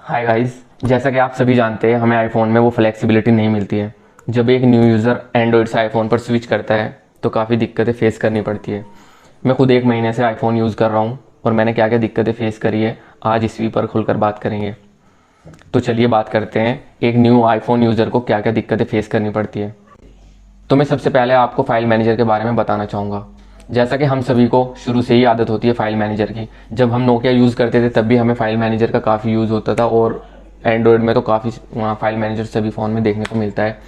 Hi guys, जैसा कि आप सभी जानते हैं हमें आईफोन में वो फ्लेक्सिबिलिटी नहीं मिलती है। जब एक न्यू यूज़र एंड्रॉयड से आईफोन पर स्विच करता है तो काफ़ी दिक्कतें फेस करनी पड़ती है। मैं खुद 1 महीने से आईफोन यूज़ कर रहा हूँ और मैंने क्या क्या दिक्कतें फेस करी है आज इसी पर खुलकर बात करेंगे। तो चलिए बात करते हैं एक न्यू आईफोन यूज़र को क्या क्या दिक्कतें फेस करनी पड़ती है। तो मैं सबसे पहले आपको फाइल मैनेजर के बारे में बताना चाहूँगा। जैसा कि हम सभी को शुरू से ही आदत होती है फाइल मैनेजर की। जब हम नोकिया यूज़ करते थे तब भी हमें फाइल मैनेजर का काफ़ी यूज़ होता था और एंड्रॉयड में तो काफ़ी फाइल मैनेजर सभी फ़ोन में देखने को मिलता है।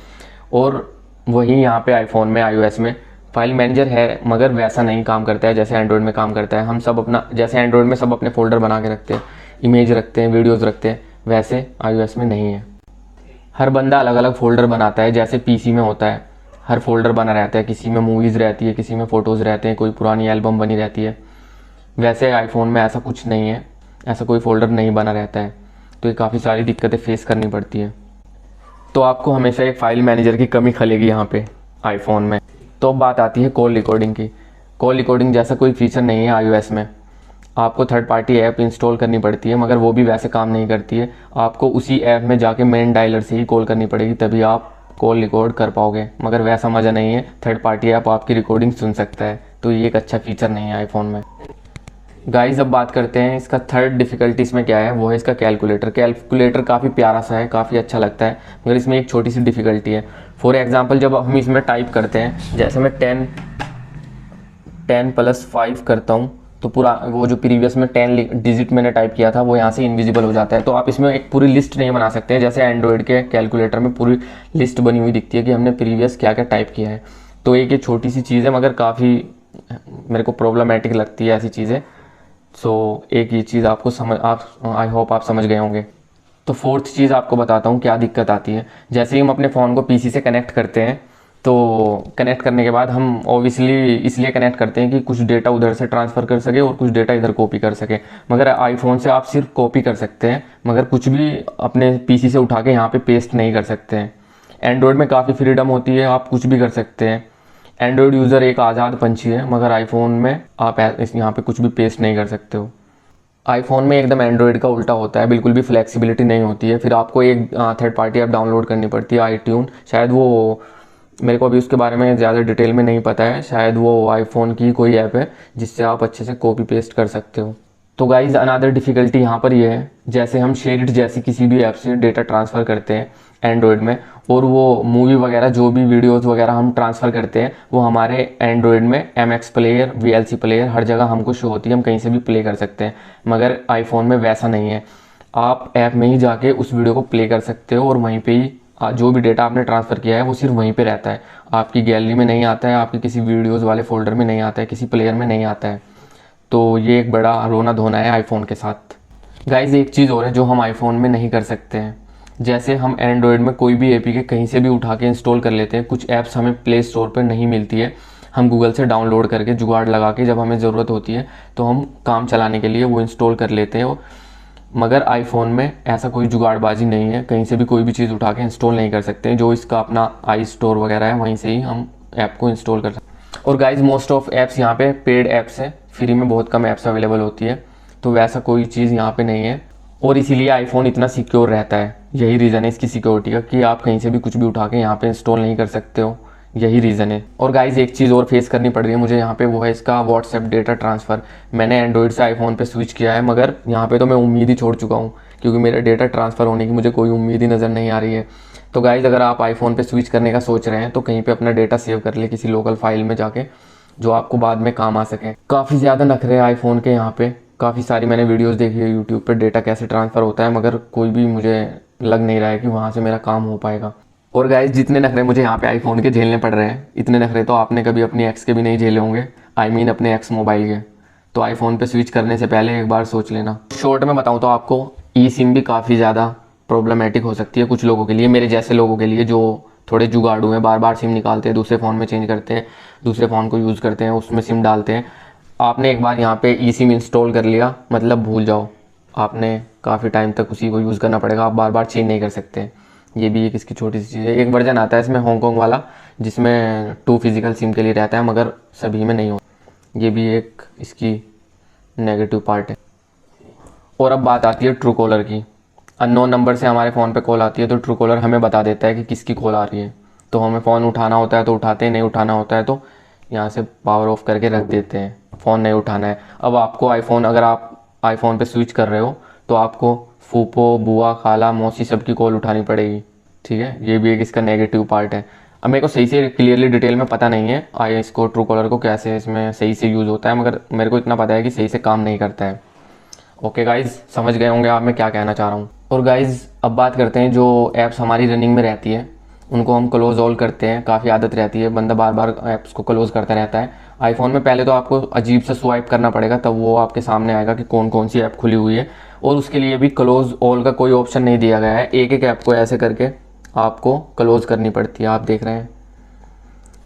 और वहीं यहाँ पे आईफोन में iOS में फाइल मैनेजर है मगर वैसा नहीं काम करता है जैसे एंड्रॉयड में काम करता है। हम सब अपना जैसे एंड्रॉयड में सब अपने फ़ोल्डर बना के रखते हैं, इमेज रखते हैं, वीडियोज़ रखते हैं, वैसे iOS में नहीं है। हर बंदा अलग अलग फ़ोल्डर बनाता है जैसे पीसी में होता है। हर फोल्डर बना रहता है, किसी में मूवीज़ रहती है, किसी में फ़ोटोज़ रहते हैं, कोई पुरानी एल्बम बनी रहती है। वैसे आईफोन में ऐसा कुछ नहीं है, ऐसा कोई फ़ोल्डर नहीं बना रहता है। तो ये काफ़ी सारी दिक्कतें फेस करनी पड़ती है। तो आपको हमेशा एक फ़ाइल मैनेजर की कमी खलेगी यहाँ पे आईफोन में। तो अब बात आती है कॉल रिकॉर्डिंग की। कॉल रिकॉर्डिंग जैसा कोई फीचर नहीं है iOS में। आपको थर्ड पार्टी ऐप इंस्टॉल करनी पड़ती है मगर वो भी वैसे काम नहीं करती है। आपको उसी ऐप में जाके मेन डायलर से ही कॉल करनी पड़ेगी तभी आप कॉल रिकॉर्ड कर पाओगे, मगर वैसा मज़ा नहीं है। थर्ड पार्टी ऐप आपकी रिकॉर्डिंग सुन सकता है, तो ये एक अच्छा फीचर नहीं है आईफोन में। गाइस अब बात करते हैं इसका थर्ड डिफ़िकल्टी इसमें क्या है, वो है इसका कैलकुलेटर। कैलकुलेटर काफ़ी प्यारा सा है, काफ़ी अच्छा लगता है, मगर इसमें एक छोटी सी डिफ़िकल्टी है। फॉर एग्जांपल जब हम इसमें टाइप करते हैं, जैसे मैं 10 + 5 करता हूँ तो पूरा वो जो प्रीवियस में 10 डिजिट मैंने टाइप किया था वो यहाँ से इनविजिबल हो जाता है। तो आप इसमें एक पूरी लिस्ट नहीं बना सकते हैं जैसे एंड्रॉयड के कैलकुलेटर में पूरी लिस्ट बनी हुई दिखती है कि हमने प्रीवियस क्या क्या टाइप किया है। तो एक ये छोटी सी चीज़ है मगर काफ़ी मेरे को प्रॉब्लमेटिक लगती है ऐसी चीज़ें। सो एक ये चीज़ आपको समझ आप आई होप आप समझ गए होंगे। तो फोर्थ चीज़ आपको बताता हूँ क्या दिक्कत आती है। जैसे ही हम अपने फ़ोन को पीसी से कनेक्ट करते हैं तो कनेक्ट करने के बाद हम ऑब्वियसली इसलिए कनेक्ट करते हैं कि कुछ डेटा उधर से ट्रांसफ़र कर सके और कुछ डेटा इधर कॉपी कर सके। मगर आईफोन से आप सिर्फ कॉपी कर सकते हैं मगर कुछ भी अपने पीसी से उठा के यहाँ पे पेस्ट नहीं कर सकते हैं। एंड्रॉयड में काफ़ी फ्रीडम होती है, आप कुछ भी कर सकते हैं। एंड्रॉयड यूज़र एक आज़ाद पंछी है मगर आईफोन में आप इस यहाँ पे कुछ भी पेस्ट नहीं कर सकते हो। आईफोन में एकदम एंड्रॉयड का उल्टा होता है, बिल्कुल भी फ्लेक्सिबिलिटी नहीं होती है। फिर आपको एक थर्ड पार्टी ऐप डाउनलोड करनी पड़ती है, iTunes। शायद वो मेरे को अभी उसके बारे में ज़्यादा डिटेल में नहीं पता है, शायद वो आईफोन की कोई ऐप है जिससे आप अच्छे से कॉपी पेस्ट कर सकते हो। तो गाइज अनदर डिफ़िकल्टी यहाँ पर ये है, जैसे हम शेयरिट जैसी किसी भी ऐप से डेटा ट्रांसफ़र करते हैं एंड्रॉयड में और वो मूवी वगैरह जो भी वीडियोज़ वगैरह हम ट्रांसफ़र करते हैं वो हमारे एंड्रॉयड में MX प्लेयर, VLC प्लेयर हर जगह हमको शो होती है, हम कहीं से भी प्ले कर सकते हैं। मगर आईफोन में वैसा नहीं है, आप ऐप में ही जाके उस वीडियो को प्ले कर सकते हो और वहीं पे ही जो भी डेटा आपने ट्रांसफ़र किया है वो सिर्फ वहीं पे रहता है, आपकी गैलरी में नहीं आता है, आपके किसी वीडियोज़ वाले फ़ोल्डर में नहीं आता है, किसी प्लेयर में नहीं आता है। तो ये एक बड़ा रोना धोना है आईफोन के साथ। गाइज एक चीज़ और है जो हम आईफोन में नहीं कर सकते हैं। जैसे हम एंड्रॉयड में कोई भी एपीके कहीं से भी उठा के इंस्टॉल कर लेते हैं, कुछ ऐप्स हमें प्ले स्टोर पर नहीं मिलती है, हम गूगल से डाउनलोड करके जुगाड़ लगा के जब हमें ज़रूरत होती है तो हम काम चलाने के लिए वो इंस्टॉल कर लेते हैं। मगर आईफोन में ऐसा कोई जुगाड़बाजी नहीं है, कहीं से भी कोई भी चीज़ उठा के इंस्टॉल नहीं कर सकते हैं। जो इसका अपना आई स्टोर वगैरह है वहीं से ही हम ऐप को इंस्टॉल कर सकते हैं। और गाइज मोस्ट ऑफ ऐप्स यहाँ पे पेड ऐप्स हैं, फ्री में बहुत कम ऐप्स अवेलेबल होती है, तो वैसा कोई चीज़ यहाँ पे नहीं है। और इसीलिए आईफोन इतना सिक्योर रहता है, यही रीज़न है इसकी सिक्योरिटी का कि आप कहीं से भी कुछ भी उठा के यहाँ पे इंस्टॉल नहीं कर सकते हो, यही रीज़न है। और गाइज एक चीज़ और फेस करनी पड़ रही है मुझे यहाँ पे, वो है इसका व्हाट्सएप डेटा ट्रांसफ़र। मैंने एंड्रॉयड से आईफोन पे स्विच किया है मगर यहाँ पे तो मैं उम्मीद ही छोड़ चुका हूँ क्योंकि मेरा डेटा ट्रांसफ़र होने की मुझे कोई उम्मीद ही नज़र नहीं आ रही है। तो गाइज अगर आप आईफोन पे स्विच करने का सोच रहे हैं तो कहीं पे अपना डेटा सेव कर ले किसी लोकल फाइल में जाके, जो आपको बाद में काम आ सके। काफ़ी ज़्यादा नखरे हैं आईफोन के यहाँ पे, काफ़ी सारी मैंने वीडियोस देखी है यूट्यूब पे डेटा कैसे ट्रांसफ़र होता है, मगर कोई भी मुझे लग नहीं रहा है कि वहाँ से मेरा काम हो पाएगा। और गाइस जितने नखरे मुझे यहाँ पे आईफोन के झेलने पड़ रहे हैं, इतने नखरे तो आपने कभी अपनी एक्स के भी नहीं झेले होंगे, आई मीन अपने एक्स मोबाइल के। तो आईफोन पे स्विच करने से पहले एक बार सोच लेना। शॉर्ट में बताऊँ तो आपको ई सिम भी काफ़ी ज़्यादा प्रॉब्लमेटिक हो सकती है कुछ लोगों के लिए, मेरे जैसे लोगों के लिए जो थोड़े जुगाड़ू हैं, बार बार सिम निकालते हैं, दूसरे फ़ोन में चेंज करते हैं, दूसरे फ़ोन को यूज़ करते हैं, उसमें सिम डालते हैं। आपने एक बार यहाँ पे ई सिम इंस्टॉल कर लिया मतलब भूल जाओ, आपने काफ़ी टाइम तक उसी को यूज़ करना पड़ेगा, आप बार बार चेंज नहीं कर सकते। ये भी एक इसकी छोटी सी चीज़ है। एक वर्जन आता है इसमें हांगकॉन्ग वाला जिसमें 2 फिजिकल सिम के लिए रहता है मगर सभी में नहीं हो, ये भी एक इसकी नेगेटिव पार्ट है। और अब बात आती है ट्रू कॉलर की। अननोन नंबर से हमारे फ़ोन पे कॉल आती है तो ट्रू कॉलर हमें बता देता है कि किसकी कॉल आ रही है। तो हमें फ़ोन उठाना होता है तो उठाते हैं, नहीं उठाना होता है तो यहाँ से पावर ऑफ करके रख देते हैं, फ़ोन नहीं उठाना है। अब आपको आईफोन, अगर आप आईफोन पे स्विच कर रहे हो तो आपको फूफो, बुआ, खाला, मौसी सबकी कॉल उठानी पड़ेगी। ठीक है, ये भी एक इसका नेगेटिव पार्ट है। अब मेरे को सही से क्लियरली डिटेल में पता नहीं है इसको ट्रू कॉलर को कैसे इसमें सही से यूज़ होता है, मगर मेरे को इतना पता है कि सही से काम नहीं करता है। ओके गाइज, समझ गए होंगे आप मैं क्या कहना चाह रहा हूँ। और गाइज अब बात करते हैं जो ऐप्स हमारी रनिंग में रहती है उनको हम क्लोज ऑल करते हैं। काफ़ी आदत रहती है, बंदा बार बार ऐप्स को क्लोज करता रहता है। आईफोन में पहले तो आपको अजीब से स्वाइप करना पड़ेगा, तब वो आपके सामने आएगा कि कौन कौन सी ऐप खुली हुई है। और उसके लिए भी क्लोज ऑल का कोई ऑप्शन नहीं दिया गया है, एक एक ऐप को ऐसे करके आपको क्लोज करनी पड़ती है, आप देख रहे हैं।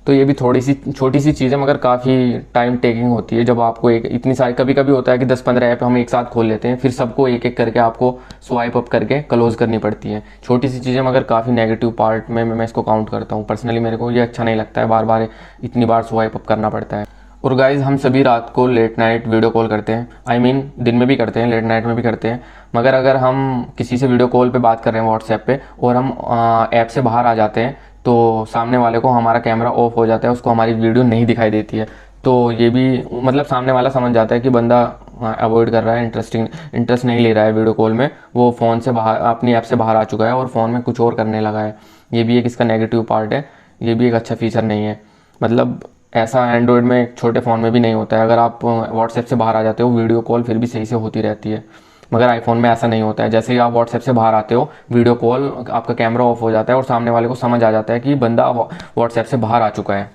तो ये भी थोड़ी सी छोटी सी चीज़ है मगर काफ़ी टाइम टेकिंग होती है। जब आपको एक इतनी सारी, कभी कभी होता है कि 10-15 ऐप हम एक साथ खोल लेते हैं, फिर सबको एक एक करके आपको स्वाइप अप करके क्लोज करनी पड़ती है। छोटी सी चीज़ें मगर काफ़ी नेगेटिव पार्ट में मैं इसको काउंट करता हूँ। पर्सनली मेरे को ये अच्छा नहीं लगता है, बार बार इतनी बार स्वाइप अप करना पड़ता है। और गाइज़ हम सभी रात को लेट नाइट वीडियो कॉल करते हैं, आई मीन दिन में भी करते हैं, लेट नाइट में भी करते हैं। मगर अगर हम किसी से वीडियो कॉल पे बात कर रहे हैं व्हाट्सएप पे और हम ऐप से बाहर आ जाते हैं तो सामने वाले को हमारा कैमरा ऑफ हो जाता है, उसको हमारी वीडियो नहीं दिखाई देती है। तो ये भी मतलब सामने वाला समझ जाता है कि बंदा अवॉइड कर रहा है, इंटरेस्ट नहीं ले रहा है वीडियो कॉल में, वो फ़ोन से बाहर, अपनी ऐप से बाहर आ चुका है और फ़ोन में कुछ और करने लगा है। ये भी एक इसका नेगेटिव पार्ट है, ये भी एक अच्छा फीचर नहीं है। मतलब ऐसा एंड्रॉयड में छोटे फ़ोन में भी नहीं होता है। अगर आप व्हाट्सएप से बाहर आ जाते हो वीडियो कॉल फिर भी सही से होती रहती है, मगर आईफोन में ऐसा नहीं होता है। जैसे ही आप व्हाट्सएप से बाहर आते हो वीडियो कॉल, आपका कैमरा ऑफ हो जाता है और सामने वाले को समझ आ जाता है कि बंदा व्हाट्सएप से बाहर आ चुका है।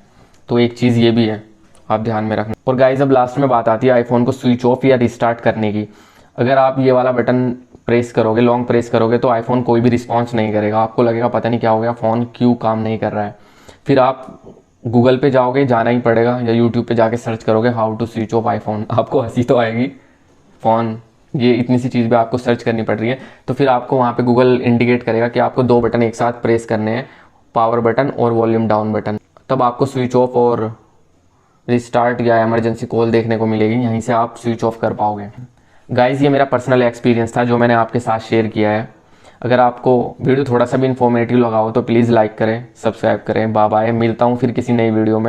तो एक चीज़ ये भी है, आप ध्यान में रखना। और गाइस अब लास्ट में बात आती है आईफोन को स्विच ऑफ या रिस्टार्ट करने की। अगर आप ये वाला बटन प्रेस करोगे, लॉन्ग प्रेस करोगे, तो आईफोन कोई भी रिस्पॉन्स नहीं करेगा। आपको लगेगा पता नहीं क्या हो गया, फ़ोन क्यों काम नहीं कर रहा है। फिर आप गूगल पे जाओगे, जाना ही पड़ेगा, या यूट्यूब पे जाके सर्च करोगे how to switch off iPhone. आपको हंसी तो आएगी, फ़ोन ये इतनी सी चीज़ भी आपको सर्च करनी पड़ रही है। तो फिर आपको वहाँ पे गूगल इंडिकेट करेगा कि आपको 2 बटन एक साथ प्रेस करने हैं, पावर बटन और वॉल्यूम डाउन बटन। तब आपको स्विच ऑफ और रिस्टार्ट या इमरजेंसी कॉल देखने को मिलेगी, यहीं से आप स्विच ऑफ कर पाओगे। गाइज़ ये मेरा पर्सनल एक्सपीरियंस था जो मैंने आपके साथ शेयर किया है। अगर आपको वीडियो थोड़ा सा भी इन्फॉर्मेटिव लगा हो तो प्लीज़ लाइक करें, सब्सक्राइब करें। बाय बाय, मिलता हूँ फिर किसी नई वीडियो में।